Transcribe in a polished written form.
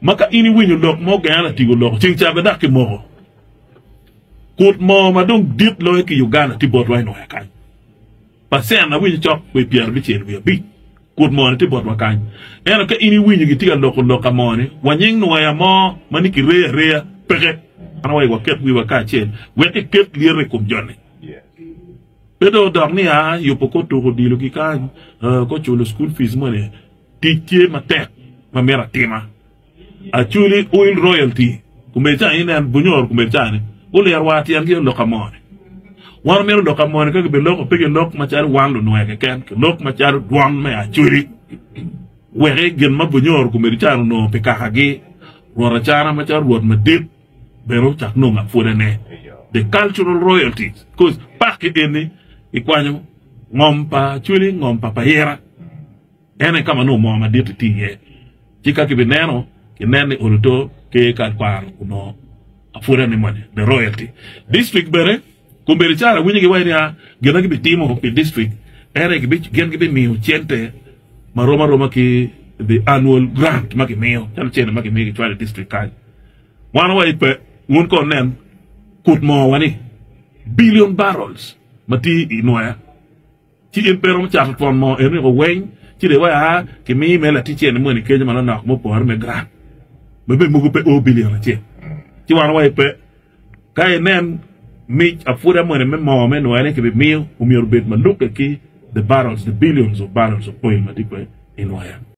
maka ini winyo lok mo gana tigo lok ching chabe dak ki mo kut mo ma dong dit lo ki Uganda ti bot wai no ya kan pasen na winyo chok we pier bi chen we bi kut mo ti bot wa kan ena ka ini winyo ki tiga lok mo ni wanyeng no ya mo mani ki re peke ana wai wa ket wi wa ka chen we ti ket liere kum jone pedo dog ni a yo poko to ko dilo ki kan ko chulo school fees mo ne tiche matek ma mera tema actually oil royalty kumecha ina bunyor kumecha ne ole yarwati an ge lokamone wan mero lokamone ka be lok pege lok machar wan lo noe ken lok machar dwan me actually were gen ma bunyor kumecha no pe ka ge wora chara machar wot ma dit bero chak no ma fure ne the cultural royalties cause pak ene ikwanyo ngompa actually ngompa payera ene kama no mo ma dit tiye chika ki beneno kinene uluto ke kalpar kuno afura ni money the royalty district bere kumberi chara winyi ki wairia gena ki bitimo ki district ere ki bich gen ki be miu chente maroma ki the annual grant maki miu chana chene maki miu ki chwale district kai wana wa ipe ngun ko nen kut mo wani billion barrels mati inoya chi impero mchata fon mo ene ko wen chi de wa ki mi mela ti chene mo ni keje mana nak mo por me grant bebe mugu pe o billion che ti wan wa pe kay nen mi afura mo ne mo me no ene ke be mi o mi orbit ma look ki the barrels the billions of barrels of oil ma di pe in waya